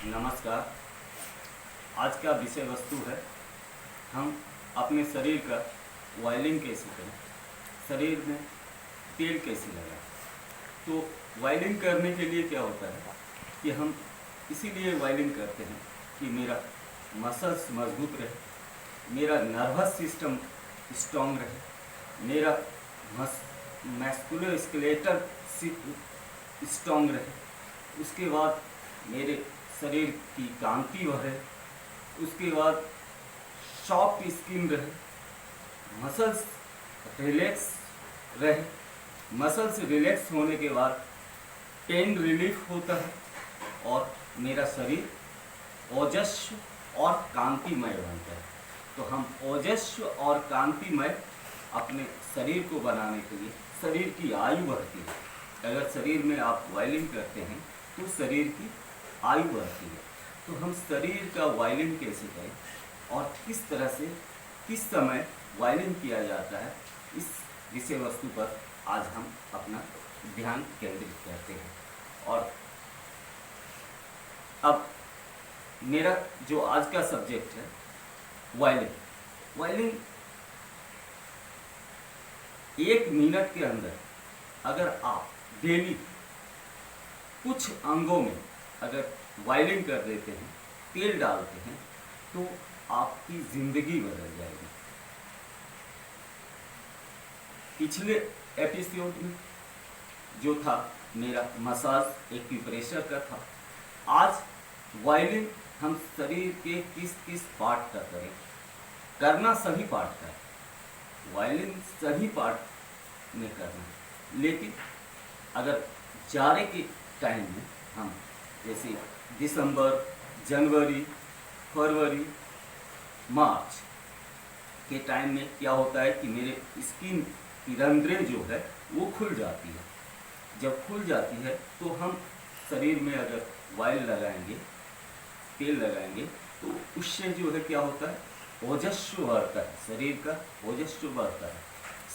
नमस्कार। आज का विषय वस्तु है हम अपने शरीर का ऑयलिंग कैसे करें, शरीर में तेल कैसे लगाएं। तो ऑयलिंग करने के लिए क्या होता है कि हम इसीलिए ऑयलिंग करते हैं कि मेरा मसल्स मजबूत रहे, मेरा नर्वस सिस्टम स्ट्रॉन्ग रहे, मेरा मैस्कुलर स्केलेटल स्ट्रॉन्ग रहे, उसके बाद मेरे शरीर की कांति बढ़े, उसके बाद सॉफ्ट स्किन रहे, मसल्स रिलैक्स रहे। मसल्स रिलैक्स होने के बाद पेन रिलीफ होता है और मेरा शरीर ओजस्व और कांतिमय बनता है। तो हम ओजस्व और कांतिमय अपने शरीर को बनाने के लिए, शरीर की आयु बढ़ती है। अगर शरीर में आप ऑयलिंग करते हैं तो शरीर की आयु बढ़ती है। तो हम शरीर का ऑयलिंग कैसे करें और किस तरह से किस समय ऑयलिंग किया जाता है, इस विषय वस्तु पर आज हम अपना ध्यान केंद्रित करते हैं। और अब मेरा जो आज का सब्जेक्ट है ऑयलिंग। ऑयलिंग 1 मिनट के अंदर अगर आप डेली कुछ अंगों में अगर ऑयलिंग कर देते हैं, तेल डालते हैं, तो आपकी जिंदगी बदल जाएगी। पिछले एपिसोड में जो था मेरा मसाज एक्यूप्रेशर का था। आज ऑयलिंग हम शरीर के किस किस पार्ट का करें, करना सभी पार्ट का है, ऑयलिंग सभी पार्ट में करना है। लेकिन अगर जाड़े के टाइम में हम जैसे दिसंबर, जनवरी, फरवरी, मार्च के टाइम में क्या होता है कि मेरे स्किन की रंध्रें जो है वो खुल जाती है। जब खुल जाती है तो हम शरीर में अगर ऑयल लगाएंगे, तेल लगाएंगे, तो उससे जो है क्या होता है, ओजस्व बढ़ता है, शरीर का ओजस्व बढ़ता है।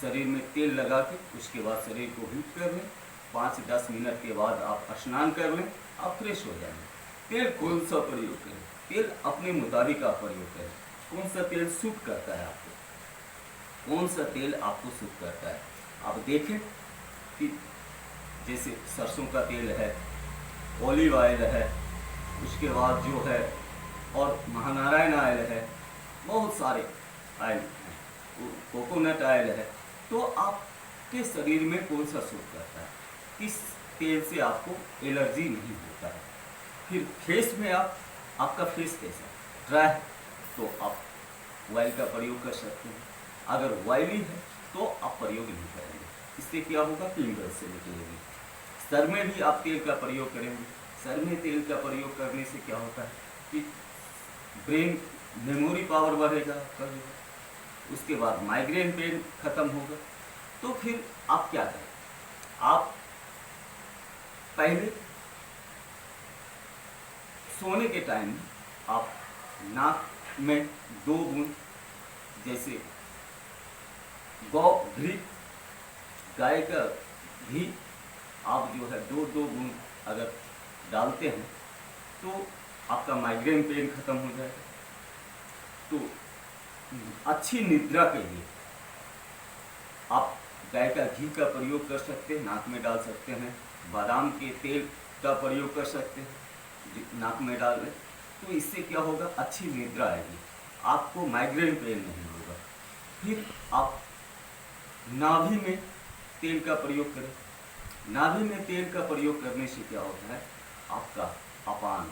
शरीर में तेल लगा के उसके बाद शरीर को हीट कर लें, 5-10 मिनट के बाद आप स्नान कर लें, आप फ्रेश हो जाएंगे। तेल कौन सा प्रयोग करें, तेल अपने मुताबिक आप प्रयोग करें। कौन सा तेल सूट करता है आपको, कौन सा तेल आपको सूट करता है। आप देखें कि जैसे सरसों का तेल है, ऑलिव ऑयल है, उसके बाद जो है और महानारायण ऑयल है, बहुत सारे ऑयल हैं, कोकोनट ऑयल है। तो आपके शरीर में कौन सा सूट करता है, किस तेल से आपको एलर्जी नहीं होता है। फिर फेस में आपका फेस कैसा ड्राई है तो आप ऑयल का प्रयोग कर सकते हैं। अगर ऑयली है तो आप प्रयोग नहीं करेंगे, इससे क्या होगा, पिंपल्स से निकलेंगे। सर में भी आप तेल का प्रयोग करेंगे। सर में तेल का प्रयोग करने से क्या होता है कि ब्रेन मेमोरी पावर बढ़ेगा आपका, उसके बाद माइग्रेन पेन खत्म होगा। तो फिर आप क्या करें, आप पहले सोने के टाइम आप नाक में 2 बूंद जैसे घी, गाय का घी आप जो है 2-2 बूंद अगर डालते हैं तो आपका माइग्रेन पेन खत्म हो जाएगा। तो अच्छी निद्रा के लिए आप गाय का घी का प्रयोग कर सकते हैं, नाक में डाल सकते हैं। बादाम के तेल का प्रयोग कर सकते हैं, नाक में डाल लें, तो इससे क्या होगा, अच्छी निद्रा आएगी, आपको माइग्रेन पेन नहीं होगा। फिर आप नाभि में तेल का प्रयोग करें। नाभि में तेल का प्रयोग करने से क्या होता है, आपका अपान,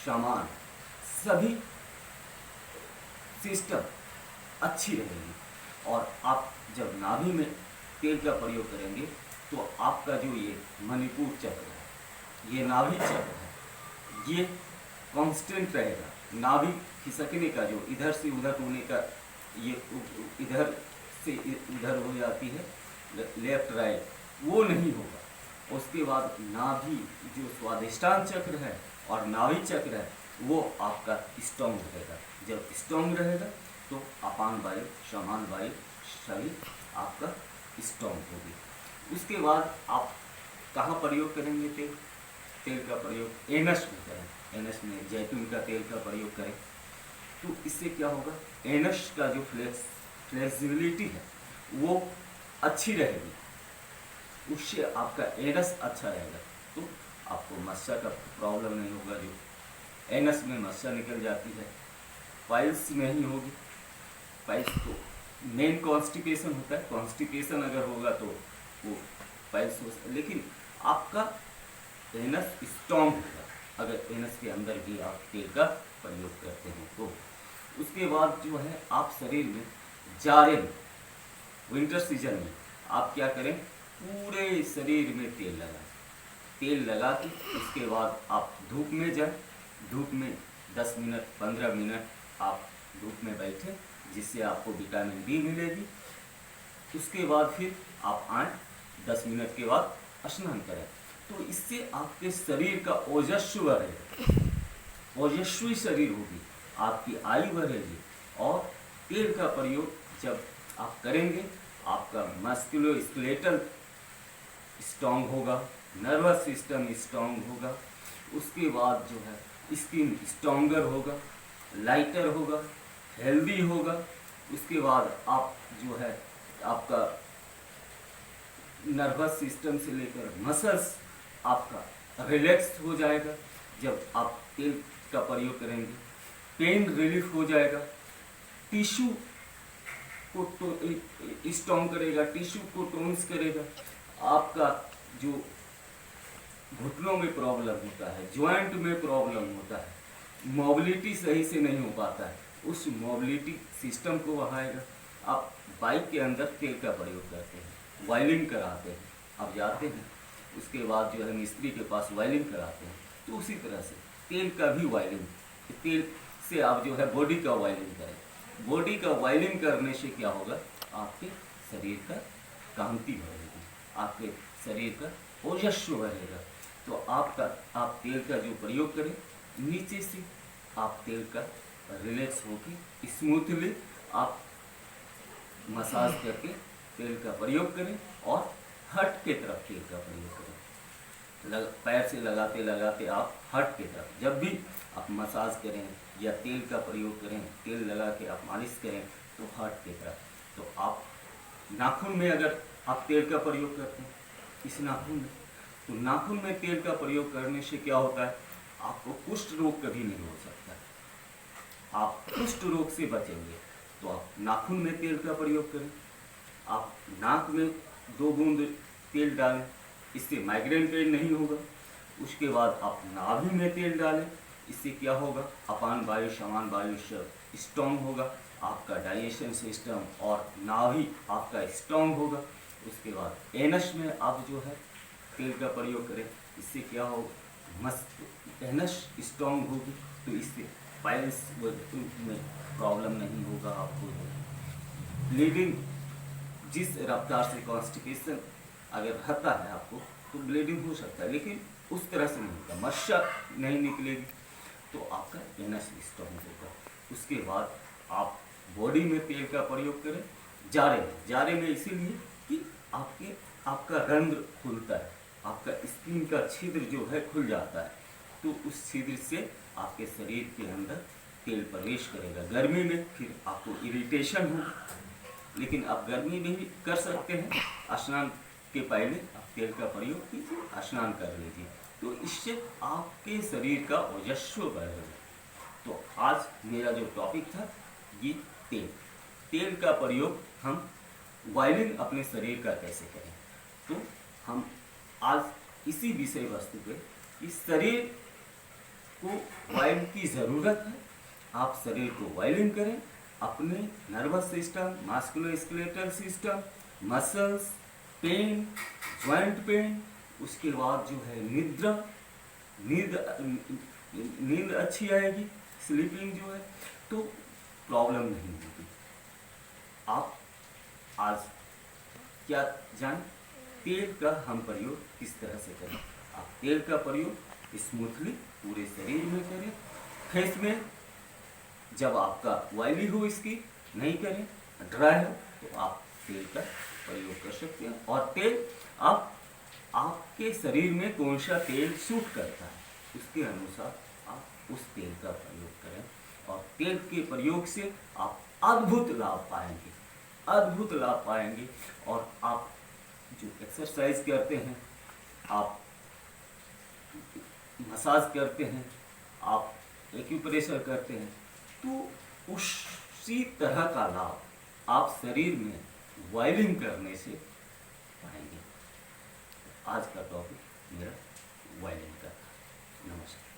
समान सभी सिस्टम अच्छी रहेगी। और आप जब नाभि में तेल का प्रयोग करेंगे तो आपका जो ये मणिपुर चक्र है, ये नाभि चक्र है, ये कांस्टेंट रहेगा। नाभि खिसकने का जो इधर से उधर होने का, ये इधर से इधर हो जाती है लेफ्ट राइट, वो नहीं होगा। उसके बाद नाभि जो स्वादिष्टान चक्र है और नाभि चक्र है वो आपका स्ट्रॉन्ग रहेगा। जब स्ट्रॉन्ग रहेगा तो अपान वायु, समान वायु सभी आपका स्ट्रॉन्ग होगी। उसके बाद आप कहाँ प्रयोग करेंगे तेल का प्रयोग, एनस में करें। एनस में जैतून का तेल का प्रयोग करें तो इससे क्या होगा, एनस का जो फ्लेक्सिबिलिटी है वो अच्छी रहेगी, उससे आपका एनस अच्छा रहेगा। तो आपको मस्सा का प्रॉब्लम नहीं होगा, जो एनस में मस्सा निकल जाती है पाइल्स नहीं होगी। पाइल्स तो मेन कॉन्स्टिपेशन होता है, कॉन्स्टिपेशन अगर होगा तो वो पाइल्स हो सकता है, लेकिन आपका एनस स्ट्रॉन्ग होगा अगर एनस के अंदर भी आप तेल का प्रयोग करते हैं तो। उसके बाद जो है आप शरीर में जाड़े में, विंटर सीजन में आप क्या करें, पूरे शरीर में तेल लगाएं। तेल लगा के उसके बाद आप धूप में जाएं, धूप में 10 मिनट 15 मिनट आप धूप में बैठें, जिससे आपको विटामिन डी मिलेगी। उसके बाद फिर आप आए 10 मिनट के बाद स्नान करें, तो इससे आपके शरीर का ओजस्वी बढ़ेगा, ओजस्वी शरीर होगी, आपकी आयु बढ़ेगी। और तेल का प्रयोग जब आप करेंगे आपका मस्कुलोस्केलेटल स्ट्रॉन्ग होगा, नर्वस सिस्टम स्ट्रॉन्ग होगा। उसके बाद जो है स्किन स्ट्रॉन्गर होगा, लाइटर होगा, हेल्दी होगा। उसके बाद आप जो है आपका नर्वस सिस्टम से लेकर मसल्स आपका रिलैक्स हो जाएगा जब आप तेल का प्रयोग करेंगे। पेन रिलीफ हो जाएगा, टिश्यू को तो स्ट्रॉन्ग करेगा, टिश्यू को टोन्स करेगा। आपका जो घुटनों में प्रॉब्लम होता है, जॉइंट में प्रॉब्लम होता है, मोबिलिटी सही से नहीं हो पाता है, उस मोबिलिटी सिस्टम को बढ़ाएगा। आप बाइक के अंदर तेल का प्रयोग करते हैं, वायरिंग कराते हैं, आप जाते हैं उसके बाद जो है मिस्त्री के पास वायरिंग कराते हैं, तो उसी तरह से तेल का भी वायरिंग, तेल से आप जो है बॉडी का वायरिंग करें। बॉडी का वायरिंग करने से क्या होगा, आपके शरीर का कांति बढ़ेगी, आपके शरीर का ओजस्व बढ़ेगा। तो आप तेल का जो प्रयोग करें, नीचे से आप तेल का रिलैक्स होकर स्मूथली आप मसाज करके तेल का प्रयोग करें और हट के तरफ तेल का प्रयोग करें। पैर से लगाते लगाते आप हट के तरफ, जब भी आप मसाज करें या तेल का प्रयोग करें, तेल लगा के आप मालिश करें तो हट के तरफ। तो आप नाखून में अगर आप तेल का प्रयोग करते हैं इस नाखून में, तो नाखून में तेल का प्रयोग करने से क्या होता है, आपको कुष्ठ रोग कभी नहीं हो सकता। आप कुष्ठ रोग से बचेंगे तो आप नाखून में तेल का प्रयोग करें। आप नाक में 2 बूंद तेल डालें, इससे माइग्रेन पेन नहीं होगा। उसके बाद आप नाभि में तेल डालें, इससे क्या होगा, अपान वायु समान वायु स्ट्रॉन्ग होगा, आपका डाइजेशन सिस्टम और नाभि आपका स्ट्रॉन्ग होगा। उसके बाद एनस में आप जो है तेल का प्रयोग करें, इससे क्या होगा, एनस स्ट्रॉन्ग होगी, तो इससे पाइल्स में प्रॉब्लम नहीं होगा। आपको ब्लीडिंग जिस रफ्तार से कॉन्स्टिपेशन अगर रहता है आपको, तो ब्लीडिंग हो सकता है, लेकिन उस तरह से नहीं होगा, मस्सा नहीं निकलेगी, तो आपका एनस स्ट्रॉन्ग होगा। उसके बाद आप बॉडी में तेल का प्रयोग करें, जाड़े में इसीलिए कि आपका रंध्र खुलता है, आपका स्किन का छिद्र जो है खुल जाता है, तो उस छिद्र से आपके शरीर के अंदर तेल प्रवेश करेगा। गर्मी में फिर आपको इरिटेशन हो, लेकिन आप गर्मी में भी कर सकते हैं, स्नान के पहले आप तेल का प्रयोग कीजिए, स्नान कर लीजिए, तो इससे आपके शरीर का ओजस्व बढ़ेगा। तो आज मेरा जो टॉपिक था ये तेल का प्रयोग हम वायलिंग अपने शरीर का कैसे करें। तो हम आज इसी विषय वस्तु पे, इस शरीर को वायलिंग की ज़रूरत है, आप शरीर को वायलिंग करें, अपने nervous system, musculoskeletal system, muscles, pain, joint pain, उसके बाद जो है नींद अच्छी आएगी, स्लीपिंग जो है, तो प्रॉब्लम नहीं होगी। आप आज क्या जान, तेल का हम प्रयोग किस तरह से करें। आप तेल का प्रयोग स्मूथली पूरे शरीर में करें, फेस में जब आपका ऑयली हो, इसकी नहीं करें, ड्राई हो तो आप तेल का प्रयोग कर सकते हैं। और तेल आपके शरीर में कौन सा तेल सूट करता है उसके अनुसार आप उस तेल का प्रयोग करें और तेल के प्रयोग से आप अद्भुत लाभ पाएंगे, अद्भुत लाभ पाएंगे। और आप जो एक्सरसाइज करते हैं, आप मसाज करते हैं, आप एक्यूप्रेशर करते हैं, तो उसी तरह का लाभ आप शरीर में वायलिन करने से पाएंगे। आज का टॉपिक मेरा वायलिन का था। नमस्कार।